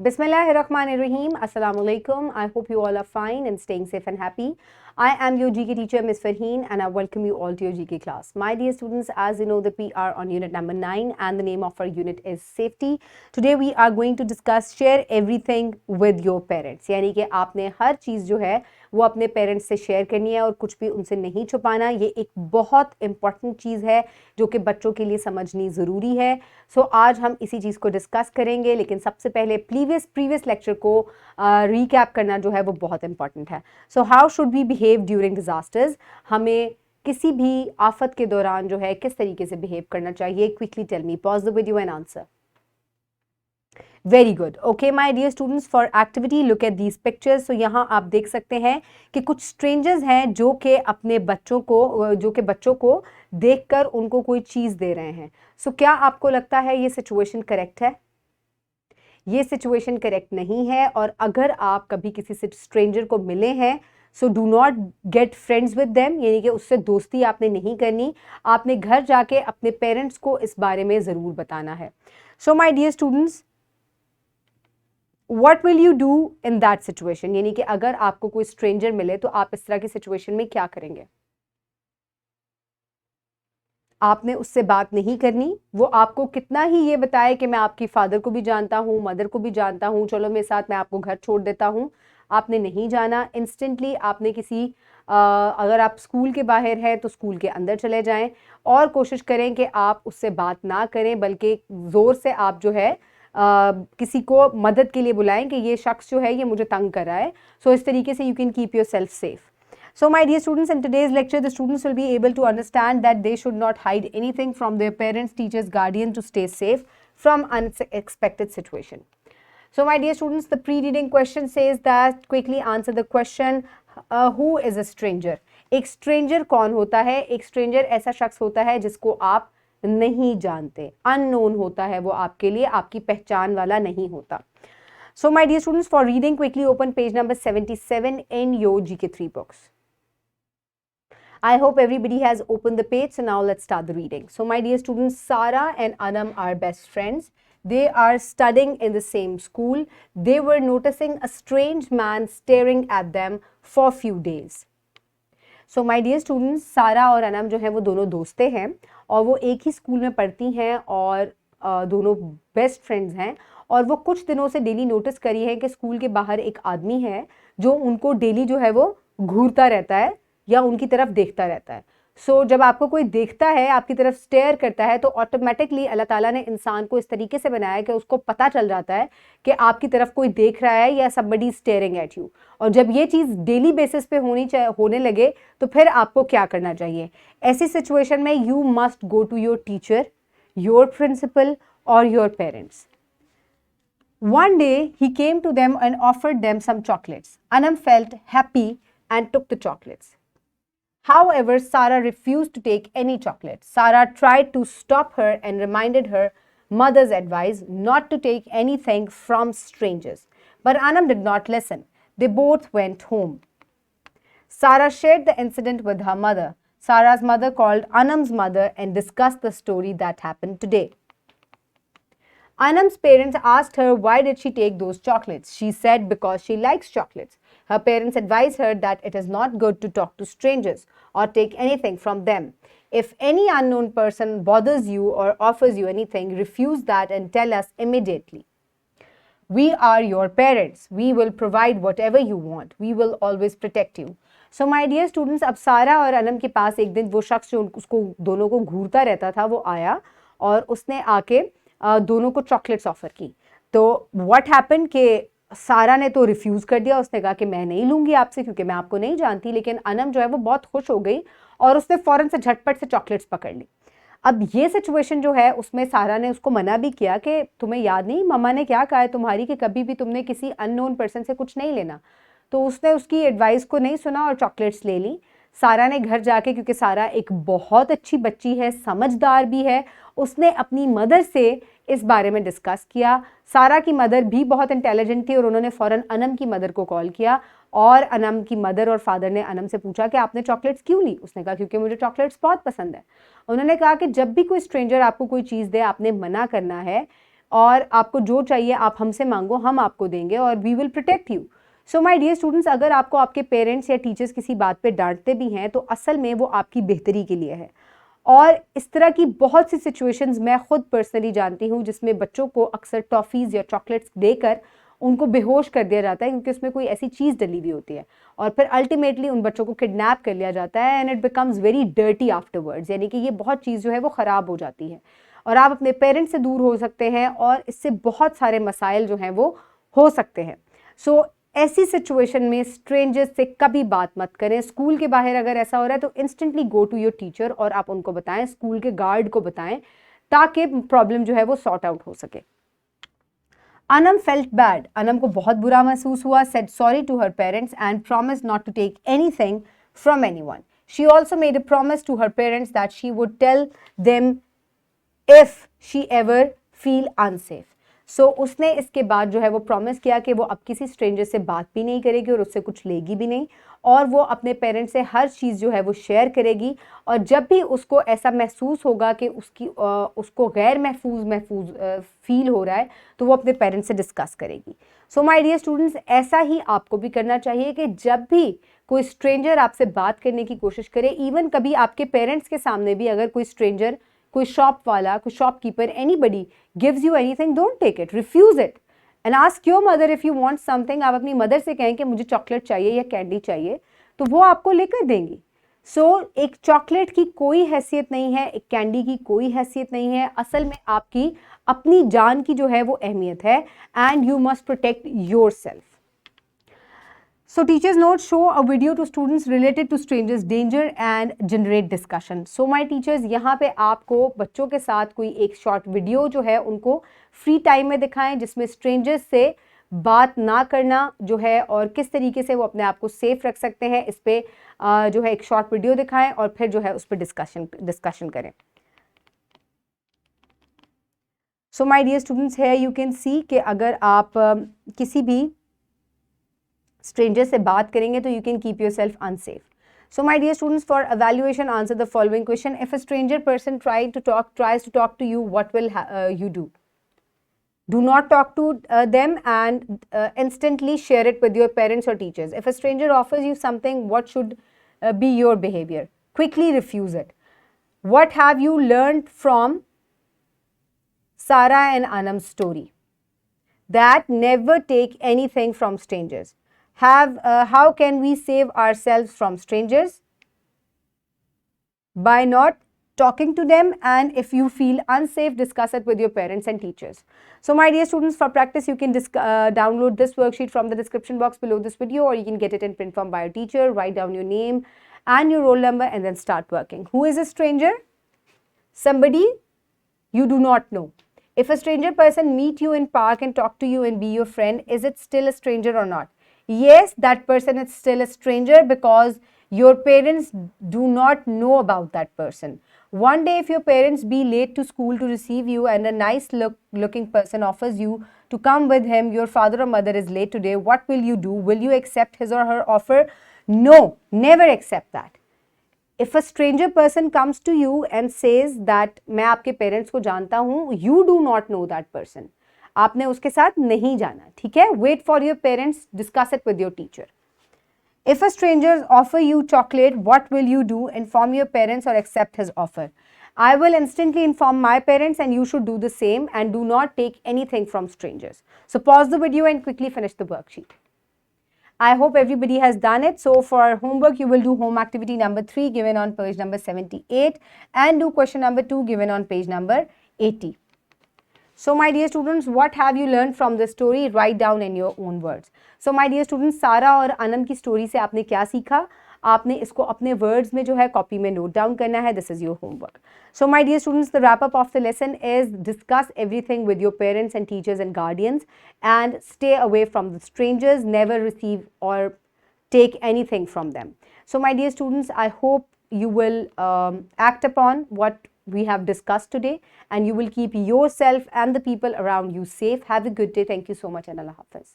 Bismillahirrahmanirrahim. Assalamu alaikum. I hope you all are fine and staying safe and happy. I am your GK teacher, Ms. Farheen, and I welcome you all to your GK class. My dear students, as you know that we are on unit number 9 and the name of our unit is safety. Today we are going to discuss share everything with your parents. यानी कि आपने हर चीज़ जो है वो अपने parents से share करनी है और कुछ भी उनसे नहीं छुपाना. ये एक बहुत इंपॉर्टेंट चीज़ है जो कि बच्चों के लिए समझनी ज़रूरी है. सो आज हम इसी चीज़ को डिस्कस करेंगे, लेकिन सबसे पहले प्रीवियस लेक्चर को रिकैप करना जो है वो बहुत इंपॉर्टेंट है. So how should we behave during disasters. हमें किसी भी आफत के दौरान जो है किस तरीके से बिहेव करना चाहिए. Quickly tell me, pause the video and answer. Very good. Okay my dear students, for activity look at these pictures. तो यहाँ आप देख सकते हैं कि कुछ स्ट्रेंजर्स हैं जो कि अपने बच्चों को देखकर उनको कोई चीज़ दे रहे हैं. सो क्या आपको लगता है ये सिचुएशन करेक्ट है? ये सिचुएशन करेक्ट नहीं है. और अगर आप कभी किसी से स्ट्रेंजर को मिले हैं, so do not get friends with them, यानी कि उससे दोस्ती आपने नहीं करनी. आपने घर जाके अपने पेरेंट्स को इस बारे में ज़रूर बताना है. So my dear students, what will you do in that situation, यानी कि अगर आपको कोई स्ट्रेंजर मिले तो आप इस तरह की सिचुएशन में क्या करेंगे? आपने उससे बात नहीं करनी. वो आपको कितना ही ये बताए कि मैं आपकी फादर को भी जानता हूँ, मदर को भी जानता हूँ, चलो मेरे साथ, मैं आपको घर छोड़ देता हूँ. आपने नहीं जाना. इंस्टेंटली आपने अगर आप स्कूल के बाहर हैं तो स्कूल के अंदर चले जाएं और कोशिश करें कि आप उससे बात ना करें, बल्कि ज़ोर से आप जो है किसी को मदद के लिए बुलाएं कि ये शख्स जो है ये मुझे तंग कर रहा है. सो इस तरीके से you can keep your self safe. So my dear students, in today's lecture, the students will be able to understand that they should not hide anything from their parents, teachers, guardians to stay safe from unexpected situation. So my dear students, the pre-reading question says that quickly answer the question, who is a stranger? एक stranger कौन होता है? एक stranger ऐसा शख्स होता है जिसको आप नहीं जानते. Unknown होता है वो आपके लिए, आपकी पहचान वाला नहीं होता. So my dear students, for reading, quickly open page number 77 in your GK3 books. I hope everybody has opened the page. So now let's start the reading. So my dear students, Sarah and Anam are best friends. They are studying in the same school. They were noticing a strange man staring at them for few days. So my dear students, Sarah और Anam जो हैं वो दोनों दोस्तें हैं और वो एक ही स्कूल में पढ़ती हैं और दोनों बेस्ट फ्रेंड्स हैं. और वो कुछ दिनों से डेली नोटिस करी है कि स्कूल के बाहर एक आदमी है जो उनको डेली जो है वो घूरता रहता है या उनकी तरफ देखता रहता है. सो जब आपको कोई देखता है, आपकी तरफ स्टेयर करता है, तो ऑटोमेटिकली अल्लाह ताला ने इंसान को इस तरीके से बनाया कि उसको पता चल जाता है कि आपकी तरफ कोई देख रहा है या समबडी स्टेयरिंग एट यू. और जब ये चीज़ डेली बेसिस पे होने लगे तो फिर आपको क्या करना चाहिए? ऐसी सिचुएशन में you must go to your teacher, your principal और your parents. One day he came to them and offered them some chocolates. Anam felt happy and took the chocolates. However, Sarah refused to take any chocolates. Sarah tried to stop her and reminded her mother's advice not to take anything from strangers. But Anam did not listen. They both went home. Sarah shared the incident with her mother. Sarah's mother called Anam's mother and discussed the story that happened today. Anam's parents asked her why did she take those chocolates. She said because she likes chocolates. Her parents advised her that it is not good to talk to strangers or take anything from them. If any unknown person bothers you or offers you anything, refuse that and tell us immediately. We are your parents. We will provide whatever you want. We will always protect you. So my dear students, अब सारा और अनम के पास एक दिन वो शख्स जो उसको दोनों को घूरता रहता था वो आया और उसने आके दोनों को चॉकलेट्स ऑफर की. तो व्हाट हैपेंड कि सारा ने तो रिफ्यूज़ कर दिया. उसने कहा कि मैं नहीं लूँगी आपसे क्योंकि मैं आपको नहीं जानती. लेकिन अनम जो है वो बहुत खुश हो गई और उसने फ़ौरन से झटपट से चॉकलेट्स पकड़ ली. अब ये सिचुएशन जो है उसमें सारा ने उसको मना भी किया कि तुम्हें याद नहीं मम्मा ने क्या कहा है तुम्हारी कि कभी भी तुमने किसी अननोन पर्सन से कुछ नहीं लेना. तो उसने उसकी एडवाइस को नहीं सुना और चॉकलेट्स ले ली. सारा ने घर जाके, क्योंकि सारा एक बहुत अच्छी बच्ची है, समझदार भी है, उसने अपनी मदर से इस बारे में डिस्कस किया. सारा की मदर भी बहुत इंटेलिजेंट थी और उन्होंने फ़ौरन अनम की मदर को कॉल किया और अनम की मदर और फादर ने अनम से पूछा कि आपने चॉकलेट्स क्यों ली. उसने कहा क्योंकि मुझे चॉकलेट्स बहुत पसंद है. उन्होंने कहा कि जब भी कोई स्ट्रेंजर आपको कोई चीज़ दे आपने मना करना है और आपको जो चाहिए आप हमसे मांगो, हम आपको देंगे और we will protect you. So my dear students, अगर आपको आपके पेरेंट्स या टीचर्स किसी बात पे डांटते भी हैं तो असल में वो आपकी बेहतरी के लिए है। और इस तरह की बहुत सी सिचुएशंस मैं खुद पर्सनली जानती हूँ जिसमें बच्चों को अक्सर टॉफ़ीज़ या चॉकलेट्स देकर उनको बेहोश कर दिया जाता है क्योंकि उसमें कोई ऐसी चीज़ डली हुई होती है, और फिर अल्टीमेटली उन बच्चों को किडनैप कर लिया जाता है and it becomes very dirty afterwards, यानी कि ये बहुत चीज़ जो है वो ख़राब हो जाती है और आप अपने पेरेंट्स से दूर हो सकते हैं और इससे बहुत सारे मसाइल जो हैं वो हो सकते हैं। सो ऐसी सिचुएशन में स्ट्रेंजर्स से कभी बात मत करें। स्कूल के बाहर अगर ऐसा हो रहा है तो instantly go to your teacher और आप उनको बताएं, स्कूल के गार्ड को बताएं, ताकि प्रॉब्लम जो है वो सॉर्ट आउट हो सके। अनम फेल्ट बैड, अनम को बहुत बुरा महसूस हुआ, said sorry to her parents and promise not to take anything from anyone. She also made a promise to her parents that she would tell them if she ever feel unsafe. So उसने इसके बाद जो है वो promise किया कि वो अब किसी स्ट्रेंजर से बात भी नहीं करेगी और उससे कुछ लेगी भी नहीं, और वो अपने पेरेंट्स से हर चीज़ जो है वो शेयर करेगी, और जब भी उसको ऐसा महसूस होगा कि उसको गैर महफूज फील हो रहा है तो वो अपने पेरेंट्स से डिस्कस करेगी। सो माय डियर स्टूडेंट्स, ऐसा ही आपको भी करना चाहिए कि जब भी कोई स्ट्रेंजर आपसे बात करने की कोशिश करे, इवन कभी आपके पेरेंट्स के सामने भी अगर कोई स्ट्रेंजर, कोई शॉप वाला, कोई shopkeeper, anybody gives you anything, don't take it, refuse it and ask your mother if you want something. आप अपनी मदर से कहें कि मुझे चॉकलेट चाहिए या कैंडी चाहिए, तो वो आपको लेकर देंगी। सो एक चॉकलेट की कोई हैसियत नहीं है, एक कैंडी की कोई हैसियत नहीं है, असल में आपकी अपनी जान की जो है वो अहमियत है and you must protect your self. So teachers notes show a video to students related to strangers danger and generate discussion. So my teachers, यहाँ पे आपको बच्चों के साथ कोई एक शॉर्ट वीडियो जो है उनको फ्री टाइम में दिखाएं जिसमें स्ट्रेंजर्स से बात ना करना जो है और किस तरीके से वो अपने आप को सेफ रख सकते हैं, इस पे जो है एक शॉर्ट वीडियो दिखाएं और फिर जो है उस पर डिस्कशन करें। सो माय डियर स्टूडेंट्स, है यू कैन सी कि अगर आप किसी भी स्ट्रेंजर से बात करेंगे तो you can keep your self unsafe. So my dear students, for evaluation answer the following question. If a stranger person tries to talk to you, what will you do? Do not talk to them and instantly share it with your parents or teachers. If a stranger offers you something, what should be your behavior? Quickly refuse it. What have you learned from Sarah and Anam's story? That never take anything from strangers. How can we save ourselves from strangers? By not talking to them, and if you feel unsafe, discuss it with your parents and teachers. So my dear students, for practice you can download this worksheet from the description box below this video, or you can get it in print form by your teacher. Write down your name and your roll number and then start working. Who is a stranger? Somebody you do not know. If a stranger person meet you in park and talk to you and be your friend, is it still a stranger or not? Yes, that person is still a stranger because your parents do not know about that person. One day if your parents be late to school to receive you and a nice looking person offers you to come with him, your father or mother is late today, what will you do? Will you accept his or her offer? No, never accept that. If a stranger person comes to you and says that मैं आपके parents को जानता हूँ, you do not know that person. आपने उसके साथ नहीं जाना, ठीक है? Wait for your parents, discuss it with your teacher. If a stranger offer you chocolate, what will you do? Inform your parents or accept his offer? I will instantly inform my parents and you should do the same and do not take anything from strangers. So pause the video and quickly finish the worksheet. I hope everybody has done it. So for homework, you will do home activity number 3 given on page number 78 and do question number 2 given on page number 80. So my dear students, what have you learned from this story? Write down in your own words. So my dear students, सारा और अनम की story से आपने क्या सीखा? आपने इसको अपने वर्ड्स में जो है कॉपी में नोट डाउन करना है. This is your homework. So my dear students, the wrap up of the lesson is discuss everything with your parents and teachers and guardians and stay away from the strangers. Never receive और take anything from them. So my dear students, I hope you will act upon what we have discussed today and you will keep yourself and the people around you safe. Have a good day. Thank you so much and Allah Hafiz.